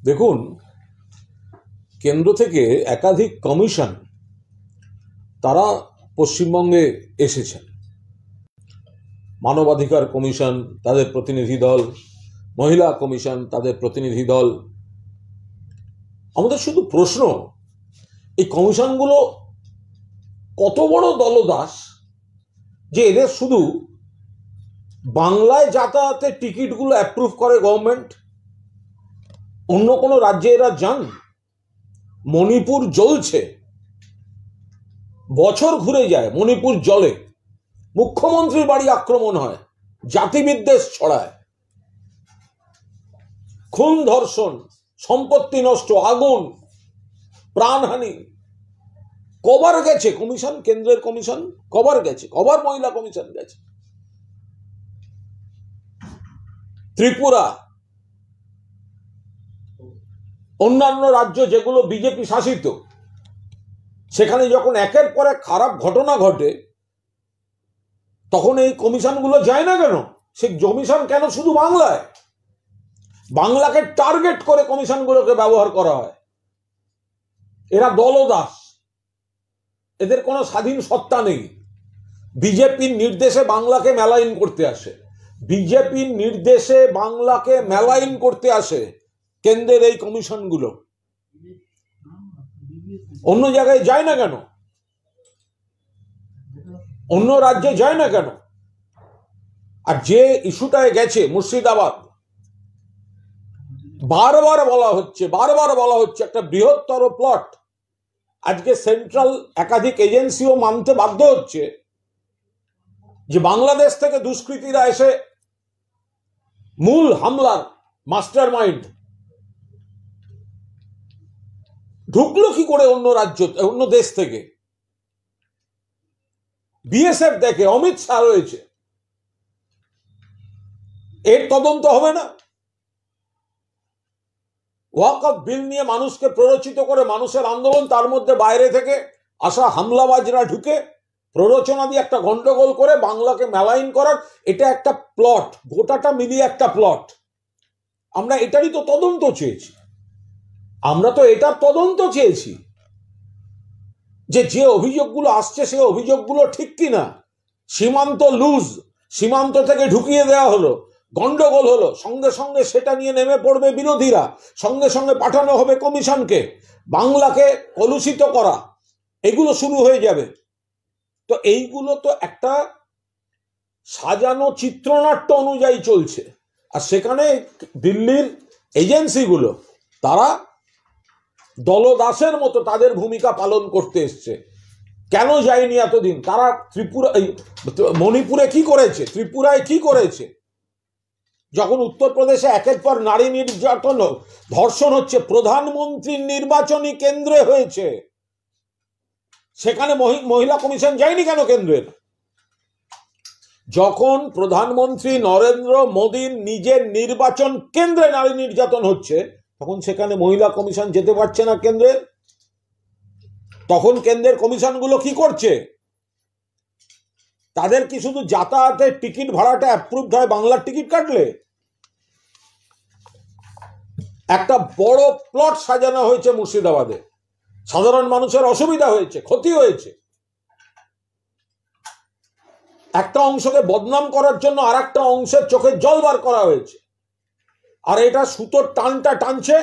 দেখুন, কেন্দ্র থেকে একাধিক কমিশন তারা পশ্চিমবঙ্গে এসেছেন। মানবাধিকার কমিশন, তাদের প্রতিনিধি দল, মহিলা কমিশন, তাদের প্রতিনিধি দল। আমাদের শুধু প্রশ্ন, এই কমিশনগুলো কত বড় দলদাস যে এদের শুধু বাংলায় যাতায়াতের টিকিটগুলো অ্যাপ্রুভ করে গভর্নমেন্ট, অন্য কোনো রাজ্যে এরা যান? মণিপুর জ্বলছে, বছর ঘুরে যায়, মণিপুর জলে, মুখ্যমন্ত্রীর বাড়ি আক্রমণ হয়, জাতিবিদ্বেষ ছড়ায়, খুন ধর্ষণ, সম্পত্তি নষ্ট, আগুন, প্রাণহানি। কবার গেছে কমিশন, কেন্দ্রের কমিশন কবার গেছে? কবার মহিলা কমিশন গেছে? ত্রিপুরা, অন্যান্য রাজ্য যেগুলো বিজেপি শাসিত, সেখানে যখন একের পর এক খারাপ ঘটনা ঘটে তখন এই কমিশনগুলো যায় না কেন? সেই কমিশন কেন শুধু বাংলায়? বাংলাকে টার্গেট করে কমিশনগুলোকে ব্যবহার করা হয়। এরা দলদাস, এদের কোনো স্বাধীন সত্তা নেই। বিজেপির নির্দেশে বাংলাকে মেলাইন করতে আসে, বিজেপির নির্দেশে বাংলাকে মেলাইন করতে আসে কেন্দ্রের এই কমিশনগুলো। অন্য জায়গায় যায় না কেন? অন্য রাজ্যে যায় না কেন? আর যে ইস্যুটায় গেছে মুর্শিদাবাদ, বারবার বলা হচ্ছে একটা বৃহত্তর প্লট। আজকে সেন্ট্রাল একাধিক এজেন্সিও মানতে বাধ্য হচ্ছে যে বাংলাদেশ থেকে দুষ্কৃতীরা এসে মূল হামলার মাস্টার মাইন্ড। ঢুকলো কি করে অন্য রাজ্য, অন্য দেশ থেকে? বিএসএফ দেখে, অমিত শাহ রয়েছে, এর তদন্ত হবে না? ওয়াকফ বিল নিয়ে মানুষকে প্ররোচিত করে মানুষের আন্দোলন, তার মধ্যে বাইরে থেকে আসা হামলাবাজরা ঢুকে প্ররোচনা দিয়ে একটা গন্ডগোল করে বাংলাকে মেলাইন করার, এটা একটা প্লট, গোটাটা মিলিয়ে একটা প্লট। আমরা এটারই তো তদন্ত চেয়েছি, আমরা তো এটার তদন্ত চেয়েছি যে অভিযোগগুলো আসছে সে অভিযোগগুলো ঠিক কিনা। সীমান্ত লুজ, সীমান্ত থেকে ঢুকিয়ে দেওয়া হলো, গন্ডগোল হলো, সঙ্গে সঙ্গে সেটা নিয়ে নেমে পড়বে বিরোধীরা, সঙ্গে সঙ্গে পাঠানো হবে কমিশনকে, বাংলাকে কলুষিত করা, এগুলো শুরু হয়ে যাবে। তো এইগুলো তো একটা সাজানো চিত্রনাট্য অনুযায়ী চলছে। আর সেখানে দিল্লির এজেন্সিগুলো তারা দলদাসের মতো তাদের ভূমিকা পালন করতে এসছে। কেন যায়নি এতদিন? তারা মণিপুরে কি করেছে, ত্রিপুরায় কি করেছে? যখন উত্তরপ্রদেশে একের পর নারী নির্যাতন, ধর্ষণ হচ্ছে, প্রধানমন্ত্রীর নির্বাচনী কেন্দ্রে হয়েছে, সেখানে মহিলা কমিশন যায়নি কেন কেন্দ্রের? যখন প্রধানমন্ত্রী নরেন্দ্র মোদীর নিজের নির্বাচন কেন্দ্রে নারী নির্যাতন হচ্ছে, তখন সেখানে মহিলা কমিশন যেতে পারছে না কেন্দ্রের। তখন কেন্দ্রের কমিশনগুলো কি করছে? তাদের কি শুধু যাতায়াতের টিকিট ভাড়াটা অ্যাপ্রুভড হয় বাংলার টিকিট কাটলে? একটা বড় প্লট সাজানো হয়েছে মুর্শিদাবাদে, সাধারণ মানুষের অসুবিধা হয়েছে, ক্ষতি হয়েছে। একটা অংশকে বদনাম করার জন্য আর একটা অংশের চোখে জল বার করা হয়েছে। আর এটা সুতোর টানটা টানছে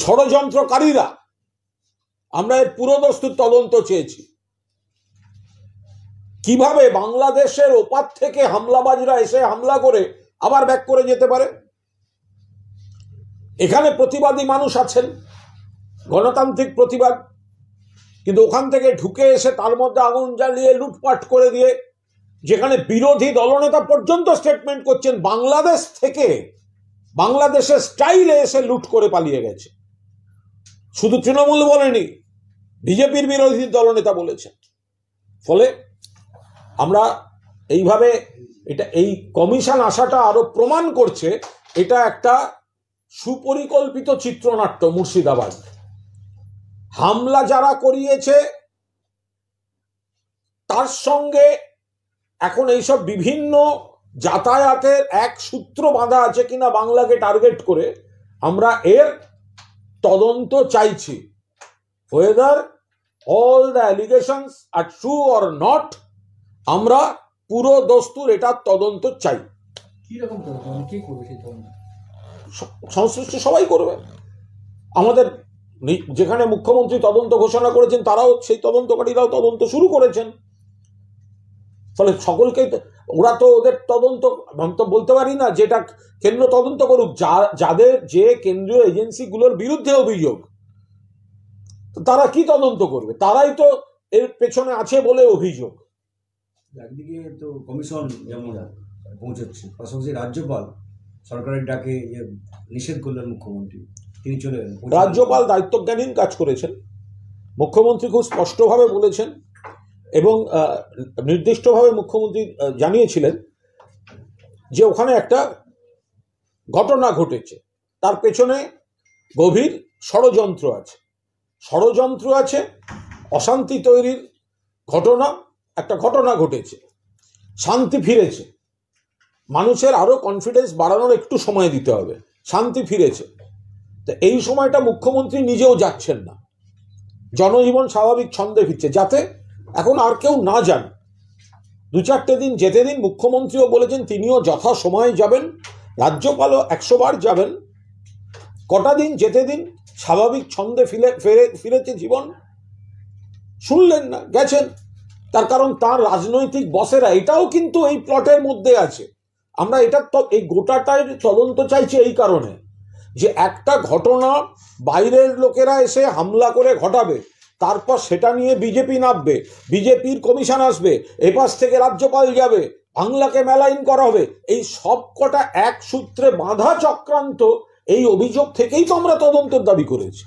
ষড়যন্ত্রকারীরা। আমরা এর পুরোদস্তুর তদন্ত চেয়েছি। কিভাবে বাংলাদেশের ওপার থেকে হামলাবাজরা এসে হামলা করে আবার ব্যাক করে যেতে পারে? এখানে প্রতিবাদী মানুষ আছেন, গণতান্ত্রিক প্রতিবাদ, কিন্তু ওখান থেকে ঢুকে এসে তার মধ্যে আগুন জ্বালিয়ে লুটপাট করে দিয়ে, যেখানে বিরোধী দলনেতা পর্যন্ত স্টেটমেন্ট করছেন বাংলাদেশ থেকে, বাংলাদেশের স্টাইলে এসে লুট করে পালিয়ে গেছে। শুধু তৃণমূল বলেনি, বিজেপির বিরোধী দলনেতা বলেছেন। ফলে আমরা এইভাবে এই কমিশন আসাটা আরো প্রমাণ করছে এটা একটা সুপরিকল্পিত চিত্রনাট্য। মুর্শিদাবাদ হামলা যারা করিয়েছে তার সঙ্গে এখন এইসব বিভিন্ন যাতায়াতের এক সূত্র বাঁধা আছে কিনা বাংলাকে টার্গেট করে, আমরা এর তদন্ত চাইছি। Whether all the allegations are true or not, আমরা পুরো দস্তুর এটার তদন্ত চাই। কি রকম তদন্ত, কি করবে সেই তদন্ত? সংশ্লিষ্ট সবাই করবে। আমাদের যেখানে মুখ্যমন্ত্রী তদন্ত ঘোষণা করেছেন, তারাও সেই তদন্তকারীরাও তদন্ত শুরু করেছেন। ফলে সকলকে, ওরা তো ওদের তদন্ত তো বলতে পারি না যেটা কেন্দ্র তদন্ত করুক, যাদের যে কেন্দ্রীয় এজেন্সিগুলোর বিরুদ্ধে অভিযোগ, তারা কি তদন্ত করবে? তারাই তো এর পেছনে আছে বলে অভিযোগ। একদিকে তো কমিশন যেমন পৌঁছচ্ছে, পাশাপাশি রাজ্যপাল সরকারের ডাকে নিষেধ করলেন মুখ্যমন্ত্রী, তিনি চলে গেলেন। রাজ্যপাল দায়িত্বজ্ঞানহীন কাজ করেছেন। মুখ্যমন্ত্রী খুব স্পষ্টভাবে বলেছেন এবং নির্দিষ্টভাবে মুখ্যমন্ত্রী জানিয়েছিলেন যে ওখানে একটা ঘটনা ঘটেছে, তার পেছনে গভীর ষড়যন্ত্র আছে। ষড়যন্ত্র আছে, অশান্তি তৈরির ঘটনা, একটা ঘটনা ঘটেছে, শান্তি ফিরেছে, মানুষের আরো কনফিডেন্স বাড়ানোর একটু সময় দিতে হবে, শান্তি ফিরেছে। তো এই সময়টা মুখ্যমন্ত্রী নিজেও যাচ্ছেন না, জনজীবন স্বাভাবিক ছন্দে ফিরছে, যাতে এখন আর কেউ না যান। 2-4 দিন যেতে দিন। মুখ্যমন্ত্রীও বলেছেন তিনিও যথা সময়ে যাবেন, রাজ্যপালও 100 বার যাবেন। কটা দিন যেতে দিন, স্বাভাবিক ছন্দে ফিরেছে জীবন। শুনলেন না, গেছেন। তার কারণ তার রাজনৈতিক বসেরা এটাও কিন্তু এই প্লটের মধ্যে আছে। আমরা এটা এই গোটাটাই তদন্ত চাইছি এই কারণে যে একটা ঘটনা বাইরের লোকেরা এসে হামলা করে ঘটাবে, তারপর সেটা নিয়ে বিজেপি নামবে, বিজেপির কমিশন আসবে, এপাশ থেকে রাজ্যপাল যাবে, বাংলাকে মেলাইন করা হবে। এই সব কটা এক সূত্রে বাঁধা চক্রান্ত, এই অভিযোগ থেকেই তো আমরা তদন্তের দাবি করেছি।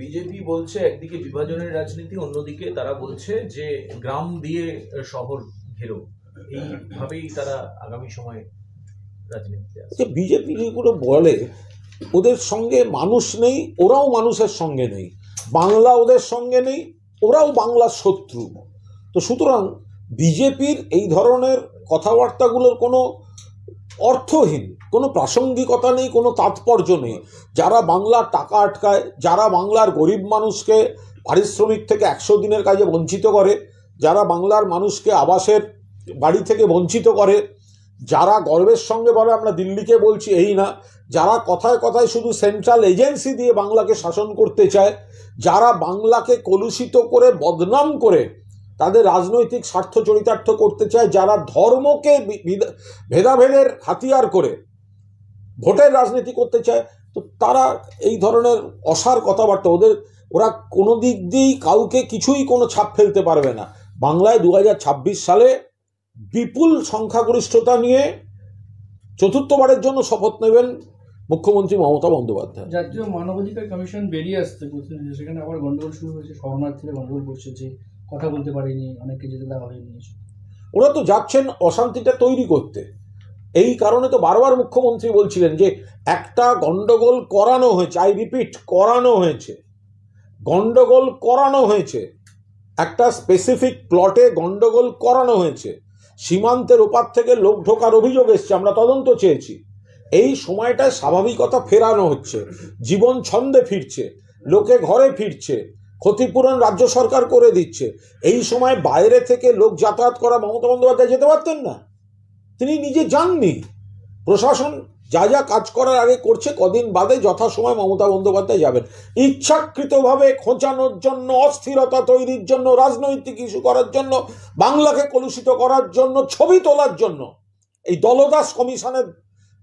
বিজেপি বলছে একদিকে বিভাজনের রাজনীতি, অন্যদিকে তারা বলছে যে গ্রাম দিয়ে শহর ঘেরো, এইভাবেই তারা আগামী সময়ে রাজনীতিতে আসবে। বিজেপি যেগুলো বলে, ওদের সঙ্গে মানুষ নেই, ওরাও মানুষের সঙ্গে নেই, বাংলা ওদের সঙ্গে নেই, ওরাও বাংলার শত্রু। তো সুতরাং বিজেপির এই ধরনের কথাবার্তাগুলোর কোনো অর্থহীন, কোনো প্রাসঙ্গিকতা নেই, কোনো তাৎপর্য নেই। যারা বাংলার টাকা আটকায়, যারা বাংলার গরিব মানুষকে পারিশ্রমিক থেকে 100 দিনের কাজে বঞ্চিত করে, যারা বাংলার মানুষকে আবাসের বাড়ি থেকে বঞ্চিত করে, যারা গর্বের সঙ্গে বলে আমরা দিল্লিকে বলছি, এই না, যারা কথায় কথায় শুধু সেন্ট্রাল এজেন্সি দিয়ে বাংলাকে শাসন করতে চায়, যারা বাংলাকে কলুষিত করে বদনাম করে তাদের রাজনৈতিক স্বার্থ চরিতার্থ করতে চায়, যারা ধর্মকে ভেদাভেদের হাতিয়ার করে ভোটের রাজনীতি করতে চায়, তো তারা এই ধরনের অসার কথাবার্তা, ওরা কোনো দিক দিয়েই কাউকে কিছুই কোনো ছাপ ফেলতে পারবে না। বাংলায় 2026 সালে বিপুল সংখ্যাগরিষ্ঠতা নিয়ে চতুর্থবারের জন্য শপথ নেবেন মুখ্যমন্ত্রী মমতা বন্দ্যোপাধ্যায়। জাতীয় মানবাধিকার কমিশন বেরিয়ে আসতে, সেখানে আবার গন্ডগোল শুরু হয়েছে, শরণার্থীরা গন্ডগোল করছে যে কথা বলতে পারেনি, অনেককে যেতে দেওয়া হয়নি। ওরা তো যাচ্ছেন অশান্তিটা তৈরি করতে। এই কারণে তো বারবার মুখ্যমন্ত্রী বলছিলেন যে একটা গন্ডগোল করানো হয়েছে, আই রিপিট, করানো হয়েছে, গন্ডগোল করানো হয়েছে, একটা স্পেসিফিক প্লটে গন্ডগোল করানো হয়েছে, সীমান্তের ওপার থেকে লোক ঢোকার অভিযোগ এসছে, আমরা তদন্ত চেয়েছি। এই সময়টায় স্বাভাবিকতা ফেরানো হচ্ছে, জীবন ছন্দে ফিরছে, লোকে ঘরে ফিরছে, ক্ষতিপূরণ রাজ্য সরকার করে দিচ্ছে। এই সময় বাইরে থেকে লোক যাতায়াত করা মমতা বন্দ্যোপাধ্যায় যেতে পারতেন না, তিনি নিজে যাননি। প্রশাসন যা যা কাজ করার আগে করছে, কদিন বাদে যথাসময় মমতা বন্দ্যোপাধ্যায় যাবেন। ইচ্ছাকৃতভাবে খোঁচানোর জন্য, অস্থিরতা তৈরির জন্য, রাজনৈতিক ইস্যু করার জন্য, বাংলাকে কলুষিত করার জন্য, ছবি তোলার জন্য এই দলদাস কমিশনের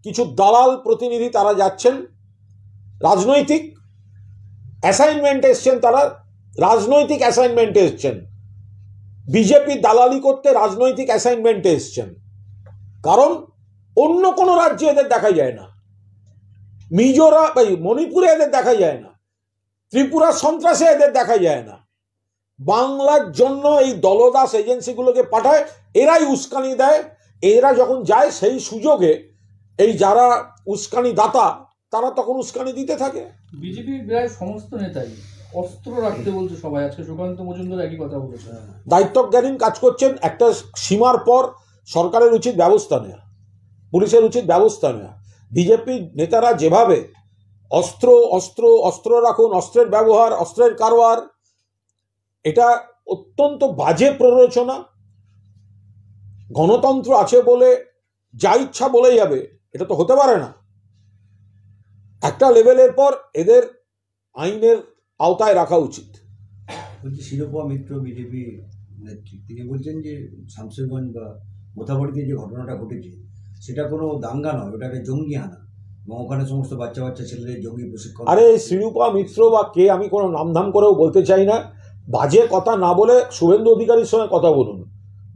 কিছু দালাল প্রতিনিধি তারা যাচ্ছেন। রাজনৈতিক অ্যাসাইনমেন্টে এসছেন, তারা রাজনৈতিক অ্যাসাইনমেন্টে এসছেন, বিজেপি দালালি করতে রাজনৈতিক অ্যাসাইনমেন্টে এসছেন। কারণ অন্য কোনো রাজ্যে এদের দেখা যায় না, মণিপুরে এদের দেখা যায় না, ত্রিপুরা সন্ত্রাসে এদের দেখা যায় না। বাংলার জন্য এই দলদাস এজেন্সিগুলোকে পাঠায়, এরাই উস্কানি দেয়। এরা যখন যায় সেই সুযোগে এই যারা উস্কানি দাতা, তারা তখন উস্কানি দিতে থাকে। বিজেপির প্রায় সমস্ত নেতাই অস্ত্র রাখতে বলছে সবাই, আজকে সুকান্ত মজুমদার একই কথা বলেছে। দায়িত্বজ্ঞানহীন কাজ করছেন। একটা সীমার পর সরকারের উচিত ব্যবস্থা নেওয়া, পুলিশের উচিত ব্যবস্থা নেওয়া। বিজেপি নেতারা যেভাবে অস্ত্র অস্ত্র অস্ত্র রাখুন, অস্ত্রের ব্যবহার, অস্ত্রের কারবার, এটা অত্যন্ত বাজে প্ররোচনা। গণতন্ত্র আছে বলে যা ইচ্ছা বলে যাবে, এটা তো হতে পারে না। একটা লেভেলের পর এদের আইনের আওতায় রাখা উচিত। বলছি শিরোপা মিত্র বিজেপি নেত্রী, তিনি বলছেন যে শামসেরগঞ্জ বা মোথাবাড়িতে যে ঘটনাটা ঘটেছে সেটা কোনো দাঙ্গা নয়, ওটা একটা জঙ্গি হানা, এবং ওখানে সমস্ত বাচ্চা বাচ্চা ছেলেদের জঙ্গি প্রশিক্ষণ। আরে শিরূপা মিত্র বা কে, আমি কোনো নামধাম করেও বলতে চাই না। বাজে কথা না বলে শুভেন্দু অধিকারীর সঙ্গে কথা বলুন।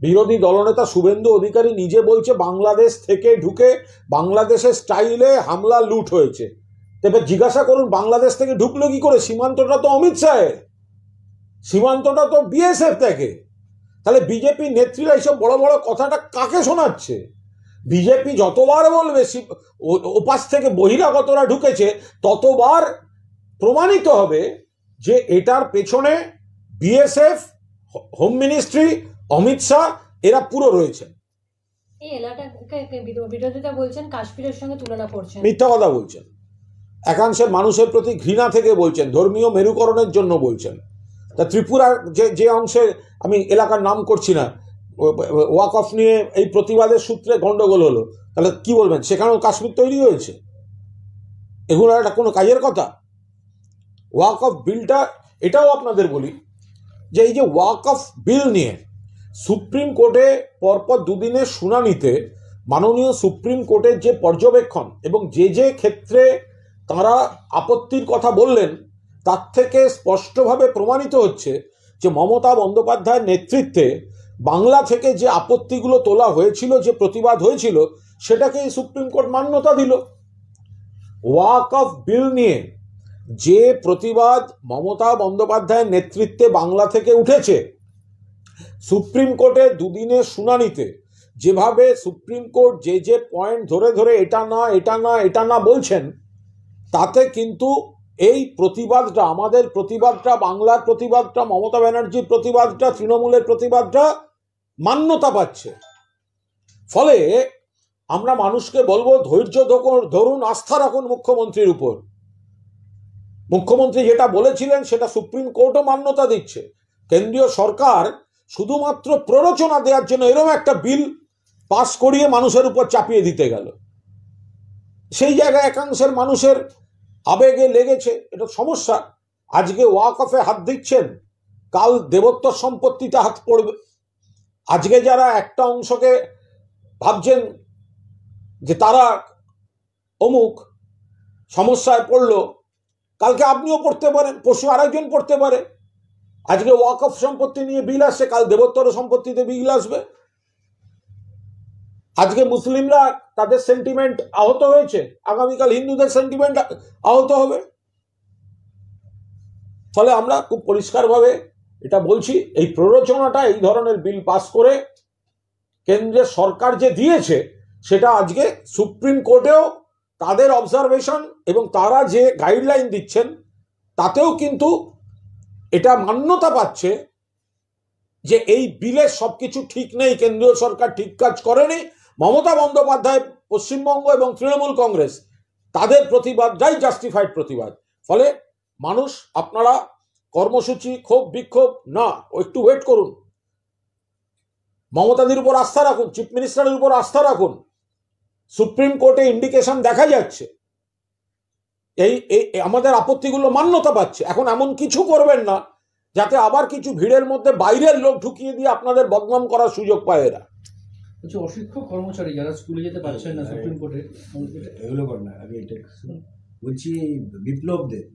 বিরোধী দলনেতা শুভেন্দু অধিকারী নিজে বলছে বাংলাদেশ থেকে ঢুকে বাংলাদেশের স্টাইলে হামলা লুট হয়েছে। তবে জিজ্ঞাসা করুন বাংলাদেশ থেকে ঢুকলো কি করে? সীমান্তটা তো অমিত শাহের, সীমান্তটা তো বিএসএফ থেকে। তাহলে বিজেপি নেত্রীরা এইসব বড় বড় কথাটা কাকে শোনাচ্ছে? বিজেপি যতবার বলবে ওপাশ থেকে বহিরাগতরা ঢুকেছে, ততবার প্রমাণিত হবে যে এটার পেছনে BSF, home ministry, Amit Shah এরা পুরো রয়েছে। এই এলাকাকে বিরোধিতা বলছেন, কাশ্মীরের সঙ্গে তুলনা করছেন, মিথ্যা কথা বলছেন। একাংশের মানুষের প্রতি ঘৃণা থেকে বলছেন, ধর্মীয় মেরুকরণের জন্য বলছেন। তা ত্রিপুরার যে অংশে, আমি এলাকার নাম করছি না, ওয়াক অফ নিয়ে এই প্রতিবাদের সূত্রে গন্ডগোল হলো, তাহলে কি বলবেন সেখানেও কাশ্মীর তৈরি হয়েছে? এগুলো একটা কোনো কাজের কথা? ওয়াক অফ বিলটা, এটাও আপনাদের বলি যে এই যে ওয়াক অফ বিল নিয়ে সুপ্রিম কোর্টে পরপর দুদিনের শুনানিতে মাননীয় সুপ্রিম কোর্টের যে পর্যবেক্ষণ এবং যে ক্ষেত্রে তারা আপত্তির কথা বললেন, তার থেকে স্পষ্টভাবে প্রমাণিত হচ্ছে যে মমতা বন্দ্যোপাধ্যায়ের নেতৃত্বে বাংলা থেকে যে আপত্তিগুলো তোলা হয়েছিল, যে প্রতিবাদ হয়েছিল, সেটাকে সুপ্রিম কোর্ট মান্যতা দিল। ওয়াক অফ বিল নিয়ে যে প্রতিবাদ মমতা বন্দ্যোপাধ্যায়ের নেতৃত্বে বাংলা থেকে উঠেছে, সুপ্রিম কোর্টের দুদিনের শুনানিতে যেভাবে সুপ্রিম কোর্ট যে পয়েন্ট ধরে ধরে এটা না এটা না এটা না বলছেন, তাতে কিন্তু এই প্রতিবাদটা, আমাদের প্রতিবাদটা, বাংলার প্রতিবাদটা, মমতা ব্যানার্জির প্রতিবাদটা, তৃণমূলের প্রতিবাদটা মান্যতা পাচ্ছে। ফলে আমরা মানুষকে বলবো ধৈর্য ধরুন, আস্থা রাখুন মুখ্যমন্ত্রীর উপর। মুখ্যমন্ত্রী যেটা বলেছিলেন সেটা সুপ্রিম কোর্টও মান্যতা দিচ্ছে। কেন্দ্রীয় সরকার শুধুমাত্র প্ররোচনা দেওয়ার জন্য এরকম একটা বিল পাস করিয়ে মানুষের উপর চাপিয়ে দিতে গেল। সেই জায়গায় একাংশের মানুষের আবেগে লেগেছে, এটা সমস্যা। আজকে ওয়াক অফে হাত দিচ্ছেন, কাল দেবোত্তর সম্পত্তিতে হাত পড়বে। আজকে যারা একটা অংশকে ভাবছেন যে তারা অমুক সমস্যায় পড়লো, কালকে আপনিও পড়তে পারেন, পরশু আরেকজন পড়তে পারে। আজকে ওয়াক অফ সম্পত্তি নিয়ে বিল আসছে, কাল দেবোত্তর সম্পত্তিতে বিল আসবে। আজকে মুসলিমরা তাদের সেন্টিমেন্ট আহত হয়েছে, আগামীকাল হিন্দুদের সেন্টিমেন্ট আহত হবে। ফলে আমরা খুব পরিষ্কারভাবে এটা বলছি, এই প্ররোচনাটা, এই ধরনের বিল পাস করে কেন্দ্রের সরকার যে দিয়েছে, সেটা আজকে সুপ্রিম কোর্টেও তাদের অবজারভেশন এবং তারা যে গাইডলাইন দিচ্ছেন, তাতেও কিন্তু এটা মান্যতা পাচ্ছে যে এই বিলের সবকিছু ঠিক নেই, কেন্দ্রীয় সরকার ঠিক কাজ করেনি। মমতা বন্দ্যোপাধ্যায়, পশ্চিমবঙ্গ এবং তৃণমূল কংগ্রেস, তাদের প্রতিবাদটাই জাস্টিফাইড প্রতিবাদ। ফলে মানুষ, আপনারা কর্মসূচি, ক্ষোভ বিক্ষোভ না, একটু ওয়েট করুন। মমতাদির উপর আস্থা রাখুন, চিফ মিনিস্টারের উপর আস্থা রাখুন। সুপ্রিম কোর্টে ইন্ডিকেশন দেখা যাচ্ছে, এই আমাদের আপত্তিগুলো মান্যতা পাচ্ছে। এখন এমন কিছু করবেন না যাতে আবার কিছু ভিড়ের মধ্যে বাইরের লোক ঢুকিয়ে দিয়ে আপনাদের বদনাম করার সুযোগ পায় এরা। অশিক্ষক কর্মচারী যারা স্কুলে যেতে পারছেন না, সুপ্রিম কোর্টে এগুলো কর না। আগে এটা বলছি, বিপ্লব দেব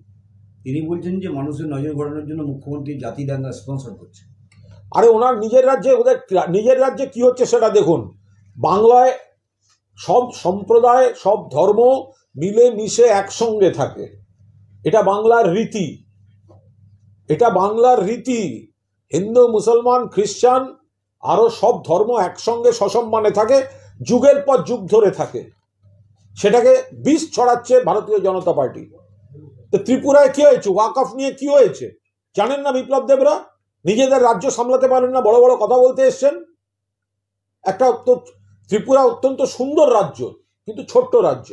তিনি বলছেন যে মানুষের নজর ঘোরানোর জন্য মুখ্যমন্ত্রী জাতি দাঙ্গা স্পন্সর করছে। আরে ওনার নিজের রাজ্যে, ওদের নিজের রাজ্যে কি হচ্ছে সেটা দেখুন। বাংলায় সব সম্প্রদায়, সব ধর্ম মিলে মিশে একসঙ্গে থাকে, এটা বাংলার রীতি। এটা বাংলার রীতি। হিন্দু, মুসলমান, খ্রিস্টান, আরো সব ধর্ম একসঙ্গে সসম্মানে থাকে, যুগের পর যুগ ধরে থাকে। সেটাকে বিষ ছড়াচ্ছে ভারতীয় জনতা পার্টি। তো ত্রিপুরায় কি হয়েছে, ওয়াকফ নিয়ে কি হয়েছে জানেন না বিপ্লব দেবরা? নিজেদের রাজ্য সামলাতে পারেন না, বড় বড় কথা বলতে এসছেন। একটা ত্রিপুরা অত্যন্ত সুন্দর রাজ্য, কিন্তু ছোট্ট রাজ্য।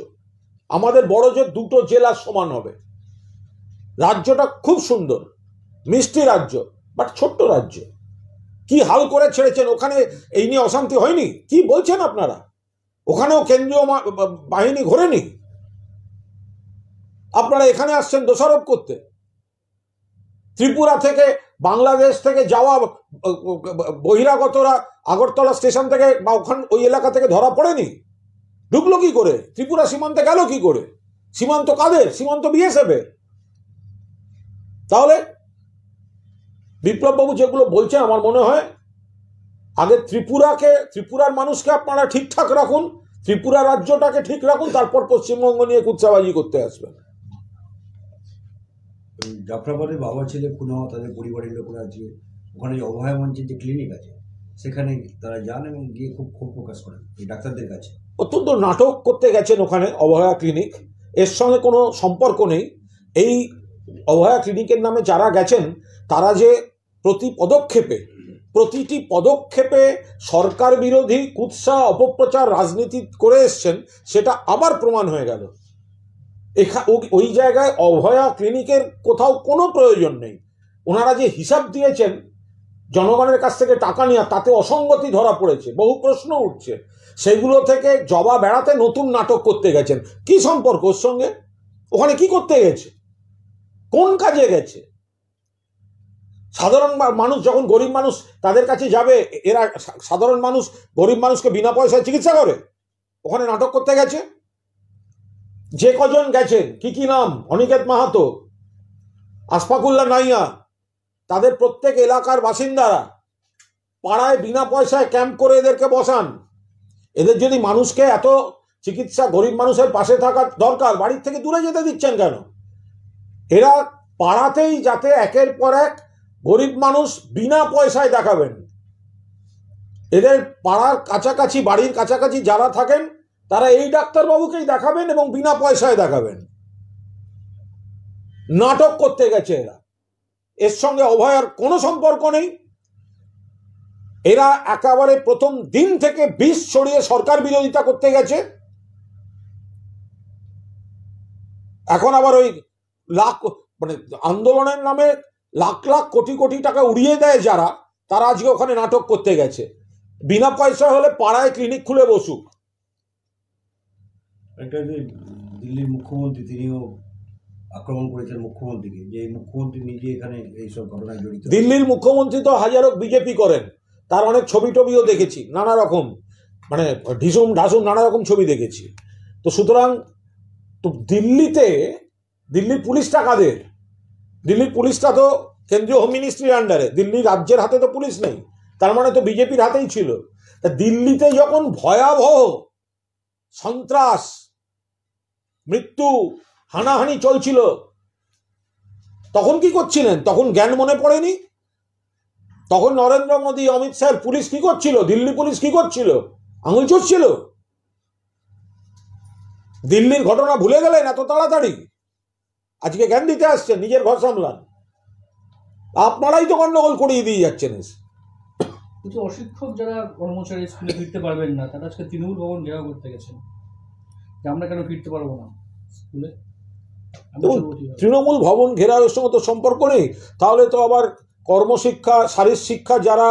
আমাদের বড় যে দুটো জেলা সমান হবে। রাজ্যটা খুব সুন্দর, মিষ্টি রাজ্য, বাট ছোট্ট রাজ্য। কি হাল করে ছেড়েছেন ওখানে, এই নিয়ে অশান্তি হয়নি? কি বলছেন আপনারা? ওখানেও কেন্দ্রীয় বাহিনী ঘোরেনি, আপনারা এখানে আসছেন দোষারোপ করতে। ত্রিপুরা থেকে বাংলাদেশ থেকে যাওয়া বহিরাগতরা আগরতলা স্টেশন থেকে বা ওখানে ওই এলাকা থেকে ধরা পড়েনি? ঢুকলো কি করে? ত্রিপুরা সীমান্তে গেল কি করে? সীমান্ত কাদের? সীমান্ত বিএসএফ এর। তাহলে বিপ্লববাবু যেগুলো বলছেন, আমার মনে হয় আগে ত্রিপুরার মানুষকে আপনারা ঠিকঠাক রাখুন, ত্রিপুরা রাজ্যটাকে ঠিক রাখুন, তারপর পশ্চিমবঙ্গ নিয়ে কুৎসাবাজি করতে আসবেন। জাফরাবাদের বাবা ছেলে খুন হওয়া, তাদের পরিবারের লোকরা আছে, ওখানে যে অভয়া মঞ্চের যে ক্লিনিক আছে সেখানে তারা যান এবং গিয়ে খুব ক্ষোভ প্রকাশ করেন এই ডাক্তারদের কাছে। অত্যন্ত নাটক করতে গেছেন ওখানে অভয়া ক্লিনিক, এর সঙ্গে কোনো সম্পর্ক নেই। এই অভয়া ক্লিনিকের নামে যারা গেছেন তারা যে প্রতিটি পদক্ষেপে সরকার বিরোধী কুৎসা অপপ্রচার রাজনীতি করে এসছেন, সেটা আবার প্রমাণ হয়ে গেল। ওই জায়গায় অভয়া ক্লিনিকের কোথাও কোনো প্রয়োজন নেই। ওনারা যে হিসাব দিয়েছেন জনগণের কাছ থেকে টাকা নিয়ে, তাতে অসঙ্গতি ধরা পড়েছে, বহু প্রশ্ন উঠছে। সেগুলো থেকে জবাব এড়াতে নতুন নাটক করতে গেছেন। কি সম্পর্ক ওর সঙ্গে? ওখানে কি করতে গেছে? কোন কাজে গেছে? সাধারণ মানুষ যখন, গরিব মানুষ তাদের কাছে যাবে, এরা সাধারণ মানুষ গরিব মানুষকে বিনা পয়সায় চিকিৎসা করে? ওখানে নাটক করতে গেছে। যে কজন গেছেন, কি নাম? অনিকেত মাহাতো, আশফাকুল্লাহ নাইয়া, তাদের প্রত্যেক এলাকার বাসিন্দারা পাড়ায় বিনা পয়সায় ক্যাম্প করে এদেরকে বসান। এদের যদি মানুষকে এত চিকিৎসা, গরিব মানুষের পাশে থাকা দরকার, বাড়ির থেকে দূরে যেতে দিচ্ছেন কেন? এরা পাড়াতেই যাতে একের পর এক গরিব মানুষ বিনা পয়সায় দেখাবেন। এদের পাড়ার কাছাকাছি, বাড়ির কাছাকাছি যারা থাকেন তারা এই ডাক্তারবাবুকেই দেখাবেন এবং বিনা পয়সায় দেখাবেন। নাটক করতে গেছে এরা। এর সঙ্গে অভয়ার কোনো সম্পর্ক নেই। এরা একেবারে প্রথম দিন থেকে বিষ ছড়িয়ে সরকার বিরোধিতা করতে গেছে। এখন আবার ওই আন্দোলনের নামে লাখ লাখ কোটি কোটি টাকা উড়িয়ে দেয় যারা, তারা আজকে ওখানে নাটক করতে গেছে। বিনা পয়সা হলে পাড়ায় ক্লিনিক খুলে বসুক। একটা যে দিল্লির মুখ্যমন্ত্রী, তিনিও আক্রমণ করেছেন মুখ্যমন্ত্রীকে, যে মুখ্যমন্ত্রী নিজে এখানে এইসব ঘটনায় জড়িত। দিল্লির মুখ্যমন্ত্রী তো হাজারো বিজেপি করেন, তার অনেক ছবি টবিও দেখেছি, নানা রকম ঢিসুম ঢাসুম নানা রকম ছবি দেখেছি। তো সুতরাং তো দিল্লির পুলিশটা কাদের? দিল্লির পুলিশটা তো কেন্দ্রীয় হোম মিনিস্ট্রির আন্ডারে, দিল্লি রাজ্যের হাতে তো পুলিশ নেই, তার মানে তো বিজেপির হাতেই ছিল। তা দিল্লিতে যখন ভয়াবহ সন্ত্রাস, মৃত্যু, হানাহানি চলছিল, তখন কি করছিলেন? তখন জ্ঞান মনে পড়েনি? তখন নরেন্দ্র মোদী, অমিত শাহ, পুলিশ কি করছিল? দিল্লি পুলিশ কি করছিল? আঙুল চড়ছিল? দিল্লির ঘটনা ভুলে গেলেন এত তাড়াতাড়ি? আজকে জ্ঞান দিতে আসছেন, নিজের ঘর সামলান। আপনারাই তো গন্ডগোল করিয়ে দিয়ে যাচ্ছেন। কিন্তু অশিক্ষক যারা কর্মচারী স্কুলে ফিরতে পারবেন না, তারা আজকে তৃণমূল ভবন ঘেরাও করতে গেছেন যে আমরা কেন ফিরতে পারবো না স্কুলে। তৃণমূল ভবন ঘেরাওয়ের সঙ্গে তো সম্পর্ক নেই। তাহলে তো আবার কর্মশিক্ষা, শারীর শিক্ষা যারা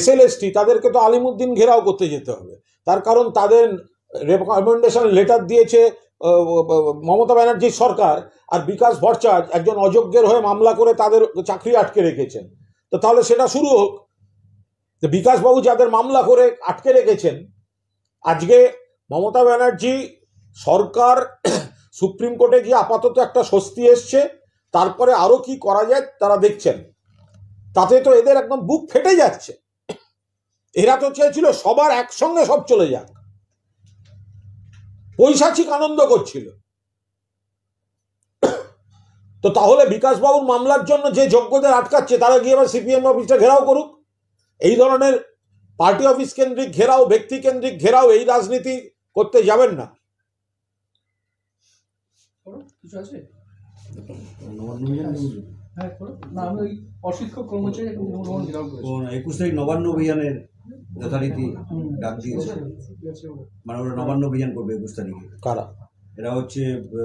SLST, তাদেরকে তো আলিমুদ্দিন ঘেরাও করতে যেতে হবে। তার কারণ তাদের রেকমেন্ডেশন লেটার দিয়েছে মমতা ব্যানার্জির সরকার, আর বিকাশ ভট্টাচার্য একজন অযোগ্যের হয়ে মামলা করে তাদের চাকরি আটকে রেখেছেন। তো তাহলে সেটা শুরু হোক। বিকাশবাবু যাদের মামলা করে আটকে রেখেছেন, আজকে মমতা ব্যানার্জি সরকার সুপ্রিম কোর্টে গিয়ে আপাতত একটা স্বস্তি এসছে, তারপরে আরো কি করা যায় তারা দেখছেন। তাতে তো এদের একদম বুক ফেটে যাচ্ছে। এরা তো চেয়েছিল সবার একসঙ্গে সব চলে যাক, পৈশাচিক আনন্দ করছিল। তো তাহলে বিকাশবাবুর মামলার জন্য যে যোগ্যদের আটকাচ্ছে, তারা গিয়ে এবার CPM অফিসটা ঘেরাও করুক। এই ধরনের পার্টি অফিস কেন্দ্রিক ঘেরাও, ব্যক্তি কেন্দ্রিক ঘেরাও, এই রাজনীতি করতে যাবেন না। কিছু আছে নবান্ন অভিযান হ্যাঁ করো। না আমি ওই অশিক্ষক কর্মচারী এখন তৃণমূল ভবন ঘেরাও করেছি। 21 তারিখ নবান্ন অভিযানের যথারীতি ডাক দিয়েছে, মানে ওরা নবান্ন অভিযান করবে 21 তারিখে। কারা? এরা হচ্ছে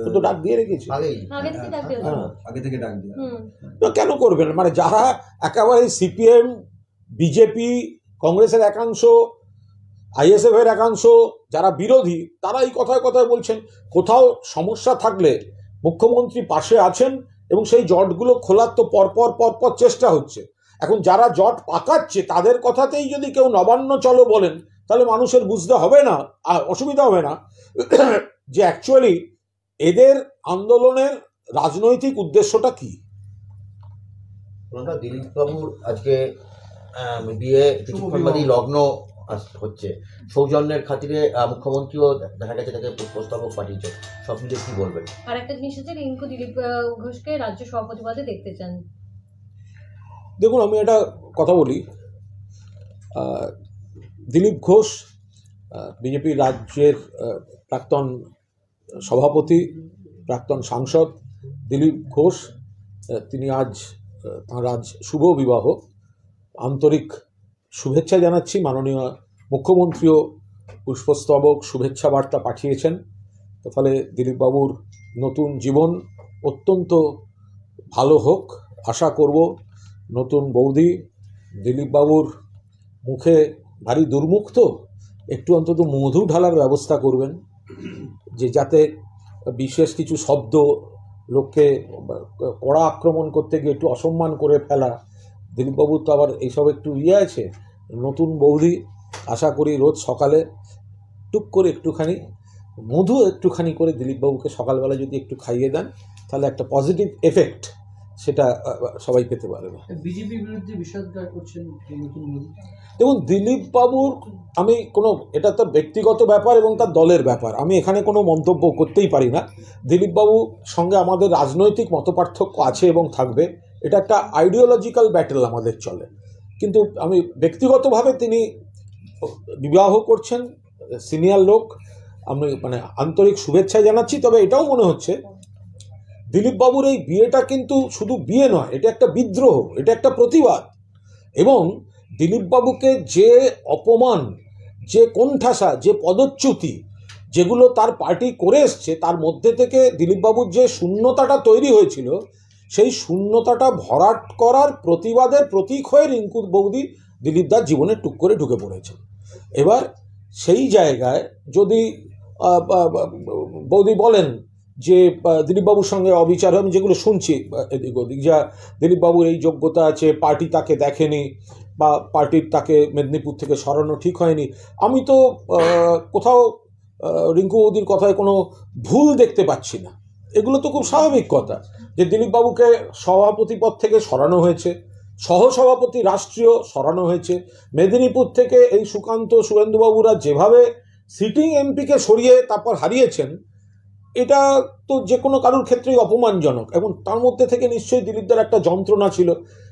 ও তো ডাক দিয়ে রেখেছে। আগে থেকে ডাকতে হবে। হ্যাঁ। আগে থেকে ডাক দেওয়া। না, কেন করবেন? মানে যারা একেবারে সিপিএম, বিজেপি, কংগ্রেসের একাংশ, আইএসএফ এর একাংশ, যারা বিরোধী, তারা এই কথায় কথায় বলছেন কোথাও সমস্যা থাকলে মুখ্যমন্ত্রী পাশে আছেন এবং সেই জটগুলো খোলার তো পরপর চেষ্টা হচ্ছে। এখন যারা জট পাকাচ্ছে তাদের কথাতেই যদি কেউ নবান্ন চলো বলেন, তাহলে মানুষের বুঝতে হবে না, অসুবিধা হবে না যে অ্যাকচুয়ালি এদের আন্দোলনের রাজনৈতিক উদ্দেশ্যটা কি। দিলীপ বাবুর আজকে বিয়ে কিছুক্ষণ বাদেই লগ্ন হচ্ছে, সৌজন্যের খাতিরে মুখ্যমন্ত্রীও দেখা গেছে তাকে প্রস্তাবক পাঠিয়েছে, সব মিলিয়ে কি বলবেন? আর একটা জিনিস হচ্ছে রিঙ্কু দিলীপ ঘোষকে রাজ্য সভাপতি পদে দেখতে চান। দেখুন, আমি একটা কথা বলি, দিলীপ ঘোষ বিজেপি রাজ্যের প্রাক্তন সভাপতি, প্রাক্তন সাংসদ দিলীপ ঘোষ, তিনি তাঁর আজ শুভ বিবাহ। আন্তরিক শুভেচ্ছা জানাচ্ছি। মাননীয় মুখ্যমন্ত্রীও পুষ্পস্তবক শুভেচ্ছা বার্তা পাঠিয়েছেন। তো ফলে দিলীপবাবুর নতুন জীবন অত্যন্ত ভালো হোক আশা করব। নতুন বৌদি দিলীপবাবুর মুখে ভারী দুর্মুখ, তো একটু অন্তত মধু ঢালার ব্যবস্থা করবেন, যে যাতে বিশেষ কিছু শব্দ লোককে কড়া আক্রমণ করতে গিয়ে একটু অসম্মান করে ফেলা। দিলীপবাবুর তো আবার এইসব একটু আছে। নতুন বৌদি আশা করি রোজ সকালে টুক করে একটুখানি মধু একটুখানি করে দিলীপবাবুকে সকালবেলা যদি একটু খাইয়ে দেন, তাহলে একটা পজিটিভ এফেক্ট সেটা সবাই পেতে পারবে। বিজেপির বিরুদ্ধে বিষোদ্গার করছেন নতুন মোদী। দেখুন, দিলীপবাবুর এটা তার ব্যক্তিগত ব্যাপার এবং তার দলের ব্যাপার, আমি এখানে কোনো মন্তব্য করতেই পারি না। দিলীপবাবুর সঙ্গে আমাদের রাজনৈতিক মতপার্থক্য আছে এবং থাকবে, এটা একটা আইডিওলজিক্যাল ব্যাটেল আমাদের চলে। কিন্তু আমি ব্যক্তিগতভাবে তিনি বিবাহ করছেন, সিনিয়র লোক, আমি আন্তরিক শুভেচ্ছা জানাচ্ছি। তবে এটাও মনে হচ্ছে দিলীপবাবুর এই বিয়েটা কিন্তু শুধু বিয়ে নয়, এটা একটা বিদ্রোহ, এটা একটা প্রতিবাদ। এবং দিলীপবাবুকে যে অপমান, যে কোণঠাসা, যে পদচ্যুতি যেগুলো তার পার্টি করে এসছে, তার মধ্যে থেকে দিলীপবাবুর যে শূন্যতাটা তৈরি হয়েছিল, সেই শূন্যতাটা ভরাট করার প্রতিবাদের প্রতীক হয়ে রিঙ্কু বৌদি দিলীপদার জীবনে টুক করে ঢুকে পড়েছে। এবার সেই জায়গায় যদি বৌদি বলেন যে দিলীপবাবুর সঙ্গে অবিচার, আমি যেগুলো শুনছি এদিক ওদিক, যা দিলীপবাবুর এই যোগ্যতা আছে, পার্টি তাকে দেখেনি বা পার্টির তাকে মেদিনীপুর থেকে সরানো ঠিক হয়নি, আমি তো কোথাও রিঙ্কু বৌদির কথায় কোনো ভুল দেখতে পাচ্ছি না। এগুলো তো খুব স্বাভাবিক কথা যে দিলীপবাবুকে সভাপতি পদ থেকে সরানো হয়েছে, সহসভাপতি রাষ্ট্রীয় সরানো হয়েছে। মেদিনীপুর থেকে এই সুকান্ত, শুভেন্দুবাবুরা যেভাবে সিটিং এমপিকে সরিয়ে তারপর হারিয়েছেন, এটা তো যে কোনো কারোর ক্ষেত্রেই অপমানজনক। এবং তার মধ্যে থেকে নিশ্চয়ই দিলীপদার একটা যন্ত্রণা ছিল।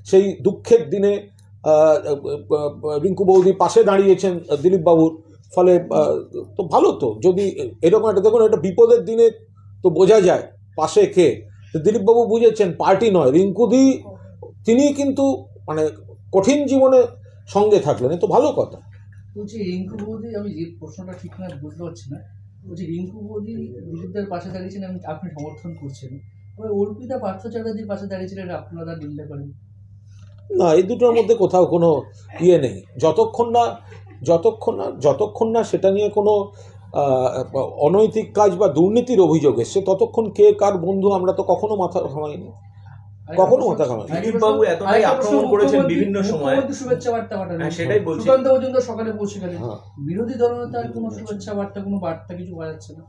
সেই দুঃখের দিনে রিঙ্কু বৌদি পাশে দাঁড়িয়েছেন দিলীপবাবুর, ফলে তো ভালো। তো যদি এরকম একটা, দেখুন, একটা বিপদের দিনে তো বোঝা যায় পাশে কে। দিলীপবাবু বুঝেছেন পার্টি নয়, রিঙ্কুদি তিনি কিন্তু কঠিন জীবনে সঙ্গে থাকলেন, এ তো ভালো কথা। বলছি রিঙ্কু বৌদি, আমি যে প্রশ্নটা ঠিক না বুঝতে পারছি না, বলছি রিঙ্কু বৌদি দিলীপদের পাশে দাঁড়িয়েছেন, আপনি সমর্থন করছেন, অর্পিতা পার্থ চ্যাটার্জির পাশে দাঁড়িয়েছিলেন, আপনারা নিন্দা করেন না, এই দুটোর মধ্যে কোথাও কোনো নেই। যতক্ষণ না সেটা নিয়ে কোনো অনৈতিক কাজ বা দুর্নীতির অভিযোগ এসছে, ততক্ষণ কে কার বন্ধু আমরা তো কখনো মাথা ঘামাইনি, কখনো মাথা ঘামাইনি। দিলীপবাবু এতটাই আক্রমণ করেছেন বিভিন্ন সময়, শুভেচ্ছা বার্তা পাঠানো, সেটাই বলছি, সুকান্ত পর্যন্ত সকালে পৌঁছে গেলেন, বিরোধী দলনেতার কোনো শুভেচ্ছা বার্তা, কোনো বার্তা কিছু পাওয়া যাচ্ছে না।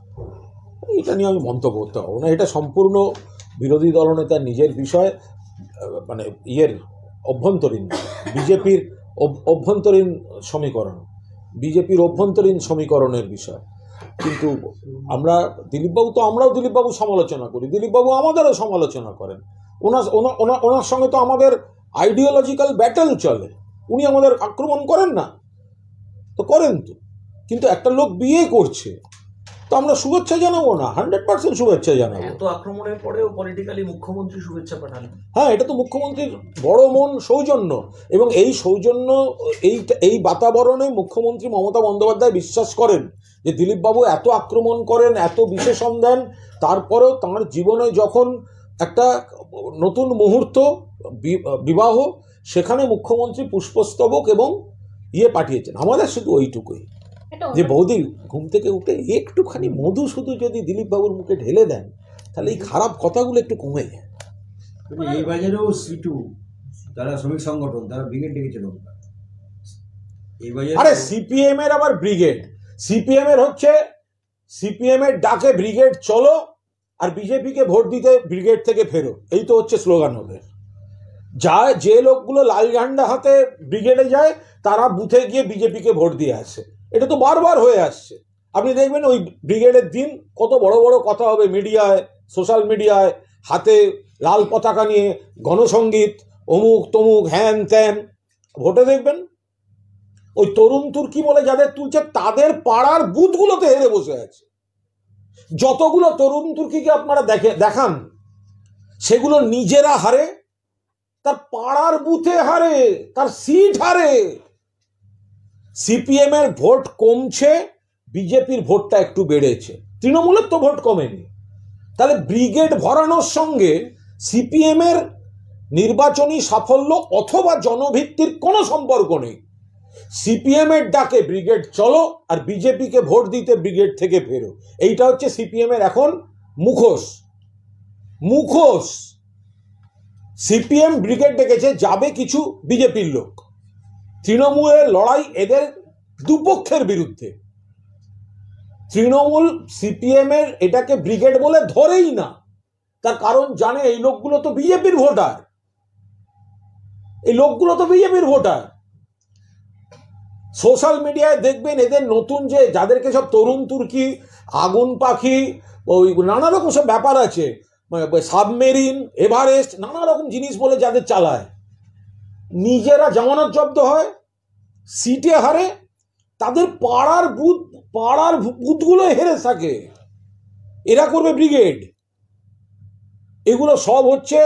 এটা নিয়ে আমি মন্তব্য করতে পারবো না, এটা সম্পূর্ণ বিরোধী দলনেতার নিজের বিষয়, অভ্যন্তরীণ বিজেপির অভ্যন্তরীণ সমীকরণ, বিজেপির অভ্যন্তরীণ সমীকরণের বিষয়। কিন্তু আমরাও দিলীপবাবু সমালোচনা করি, দিলীপবাবু আমাদেরও সমালোচনা করেন। ওনার সঙ্গে তো আমাদের আইডিওলজিক্যাল ব্যাটেল চলে, উনি আমাদের আক্রমণ করেন না তো, করেন তো। কিন্তু একটা লোক বিয়ে করছে, তো আমরা শুভেচ্ছা জানাবো না? 100% শুভেচ্ছা জানাবো। এত আক্রমণের পরেও পলিটিক্যালি মুখ্যমন্ত্রী শুভেচ্ছা পাঠান। হ্যাঁ, এটা তো মুখ্যমন্ত্রীর বড় মন, সৌজন্য, এবং এই সৌজন্য এই বাতাবরণে মুখ্যমন্ত্রী মমতা বন্দ্যোপাধ্যায় বিশ্বাস করেন যে দিলীপবাবু এত আক্রমণ করেন, এত বিশেষণ দেন, তারপরেও তাঁর জীবনে যখন একটা নতুন মুহূর্ত, বিবাহ, সেখানে মুখ্যমন্ত্রী পুষ্পস্তবক এবং পাঠিয়েছেন। আমাদের শুধু ওইটুকুই যে বৌদি ঘুম থেকে উঠে একটুখানি মধু শুধু যদি দিলীপবাবুর মুখে ঢেলে দেন, তাহলে এই খারাপ কথাগুলো একটু কমে যায়। এই বাজারেও সিটু, তারা শ্রমিক সংগঠন, তারা ব্রিগেড ডেকেছিল। এই বাজারে আরে সিপিএম এর আবার ব্রিগেড, সিপিএম এর হচ্ছে সিপিএম এর ডাকে ব্রিগেড চলো, আর বিজেপিকে ভোট দিতে ব্রিগেড থেকে ফেরো, এই তো হচ্ছে স্লোগান ওদের। যে লোকগুলো লাল ঝান্ডা হাতে ব্রিগেডে যায়, তারা বুথে গিয়ে বিজেপিকে ভোট দিয়ে আসে। এটা তো বারবার হয়ে আসছে। আপনি দেখবেন ওই ব্রিগেডের দিন কত বড় বড় কথা হবে মিডিয়ায়, সোশ্যাল মিডিয়ায়, হাতে লাল পতাকা নিয়ে গণসঙ্গীত, অমুক তমুক হ্যান ত্যান। ভোটে দেখবেন ওই তরুণ তুর্কি বলে যাদের তুলছে, তাদের পাড়ার বুথগুলোতে হেরে বসে আছে। যতগুলো তরুণ তুর্কিকে আপনারা দেখান, সেগুলো নিজেরা হারে, তার পাড়ার বুথে হারে, তার সিট হারে। সিপিএম এর ভোট কমছে, বিজেপির ভোটটা একটু বেড়েছে, তৃণমূলের তো ভোট কমেনি। তাহলে ব্রিগেড ভরানোর সঙ্গে সিপিএম এর নির্বাচনী সাফল্য অথবা জনভিত্তির কোনো সম্পর্ক নেই। সিপিএম এর ডাকে ব্রিগেড চলো, আর বিজেপিকে ভোট দিতে ব্রিগেড থেকে ফেরো, এইটা হচ্ছে সিপিএম এর এখন মুখোশ। সিপিএম ব্রিগেড ডেকেছে, যাবে কিছু বিজেপির লোক। তৃণমূলের লড়াই এদের দুপক্ষের বিরুদ্ধে। তৃণমূল সিপিএম এর এটাকে ব্রিগেড বলে ধরেই না, তার কারণ জানে এই লোকগুলো তো বিজেপির ভোটার, সোশ্যাল মিডিয়ায় দেখবেন এদের নতুন যে যাদেরকে সব তরুণ তুর্কি, আগুন পাখি, ওই নানা রকম সব ব্যাপার আছে, সাবমেরিন, এভারেস্ট, নানা রকম জিনিস বলে যাদের চালায়, নিজেরা জামানত জব্দ হয়, সিটে হারে, তাদের পাড়ার বুথগুলো হেরে থাকে। এরা করবে ব্রিগেড। এগুলো সব হচ্ছে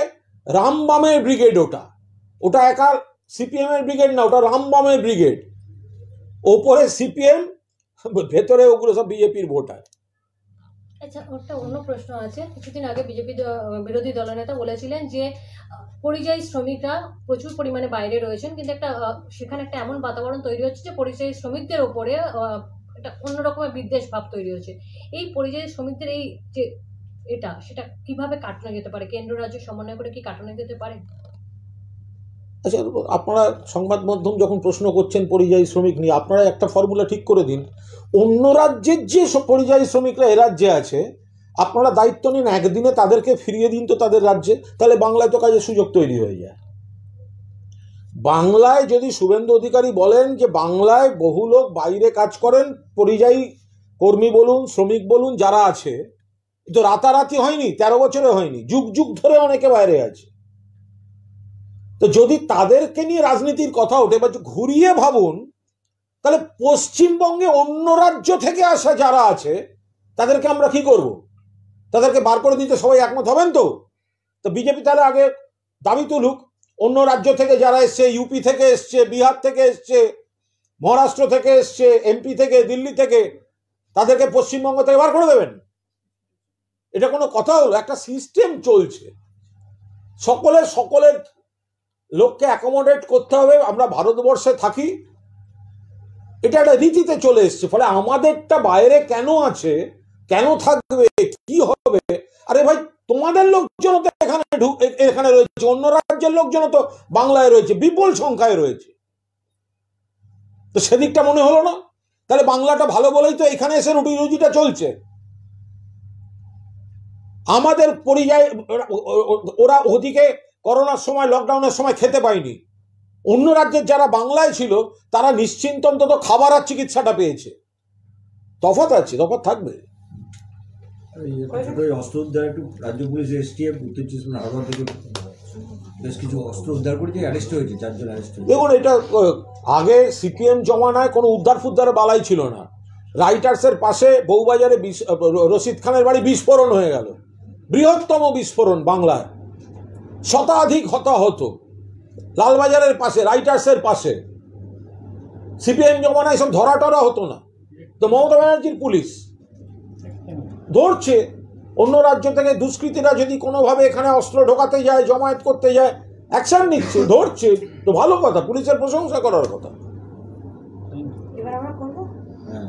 রামবামের ব্রিগেড। ওটা একা সিপিএম এর ব্রিগেড না, ওটা রামবামের ব্রিগেড। ওপরে সিপিএম, ভেতরে ওগুলো সব বিজেপির ভোটার। আচ্ছা, একটা অন্য প্রশ্ন আছে। কিছুদিন আগে বিজেপি বিরোধী দলনেতা বলেছিলেন যে পরিযায়ী শ্রমিকরা প্রচুর পরিমাণে বাইরে রয়েছেন, কিন্তু সেখানে একটা এমন বাতাবরণ তৈরি হচ্ছে যে পরিযায়ী শ্রমিকদের ওপরে একটা অন্যরকমের বিদ্বেষ ভাব তৈরি হচ্ছে। এই পরিযায়ী শ্রমিকদের এই যে সেটা কিভাবে কাটানো যেতে পারে? কেন্দ্র রাজ্য সমন্বয় করে কি কাটানো যেতে পারে? আচ্ছা, আপনারা সংবাদ মাধ্যম যখন প্রশ্ন করছেন পরিযায়ী শ্রমিক নিয়ে, আপনারা একটা ফর্মুলা ঠিক করে দিন। অন্য রাজ্যের যে পরিযায়ী শ্রমিকরা এ রাজ্যে আছে, আপনারা দায়িত্ব নিন, একদিনে তাদেরকে ফিরিয়ে দিন তো তাদের রাজ্যে, তাহলে বাংলায় তো কাজের সুযোগ তৈরি হয়ে যায়। বাংলায় যদি শুভেন্দু অধিকারী বলেন যে বাংলায় বহু লোক বাইরে কাজ করেন, পরিযায়ী কর্মী বলুন, শ্রমিক বলুন, যারা আছে, তো রাতারাতি হয়নি, 13 বছরে হয়নি, যুগ যুগ ধরে অনেকে বাইরে আছে। তো যদি তাদেরকে নিয়ে রাজনীতির কথা ওঠে, বা ঘুরিয়ে ভাবুন, তাহলে পশ্চিমবঙ্গে অন্য রাজ্য থেকে আসা যারা আছে তাদেরকে আমরা কি করব? তাদেরকে বার করে দিতে সবাই একমত হবেন তো? তো বিজেপি তাহলে আগে দাবি তুলুক, অন্য রাজ্য থেকে যারা এসছে, ইউপি থেকে এসছে, বিহার থেকে এসছে, মহারাষ্ট্র থেকে এসছে, এমপি থেকে, দিল্লি থেকে, তাদেরকে পশ্চিমবঙ্গ থেকে বার করে দেবেন। এটা কোনো কথা হলো? একটা সিস্টেম চলছে, সকলের লোককে অ্যাকোমোডেট করতে হবে। আমরা ভারতবর্ষে থাকি, এটা একটা রীতিতে চলে এসছে। ফলে আমাদেরটা বাইরে কেন আছে, কেন থাকবে, কি হবে? আরে ভাই, তোমাদের লোকজন তো এখানে রয়েছে, অন্য রাজ্যের লোকজন তো বাংলায় রয়েছে, বিপুল সংখ্যায় রয়েছে। তো সেদিকটা মনে হলো না? তাহলে বাংলাটা ভালো বলেই তো এখানে এসে রুটি রুজিটা চলছে। আমাদের পরিযায়ী ওরা ওদিকে করোনার সময়, লকডাউনের সময় খেতে পায়নি। অন্য রাজ্যের যারা বাংলায় ছিল তারা নিশ্চিন্ত অন্তত খাবার আর চিকিৎসাটা পেয়েছে। তফাৎ আছে, তফাৎ থাকবে। অস্ত্র উদ্ধার একটু রাজ্য পুলিশ, এসটিএফ, উত্তর চব্বিশ পরগনা হাওড়া থেকে বেশ কিছু অস্ত্র উদ্ধার করেছে, অ্যারেস্ট হয়েছে, 4 জন অ্যারেস্ট হয়েছে। দেখুন, এটা আগে সিপিএম জমানায় কোনো উদ্ধার ফুদ্ধার বালাই ছিল না। রাইটার্সের পাশে বউবাজারে রশিদ খানের বাড়ি বিস্ফোরণ হয়ে গেল, বৃহত্তম বিস্ফোরণ বাংলায়, শতাধিক হতাহত। লালবাজারের পাশে, রাইটার্সের পাশে, সিপিএম জমানায় সব ধরা টরা হতো না, তো মমতা ব্যানার্জির পুলিশ ধরছে। অন্য রাজ্য থেকে দুষ্কৃতীরা যদি কোনোভাবে এখানে অস্ত্র ঢোকাতে যায়, জমায়েত করতে যায়, অ্যাকশন নিচ্ছে, ধরছে, তো ভালো কথা, পুলিশের প্রশংসা করার কথা। এবার আমরা করবো। হ্যাঁ।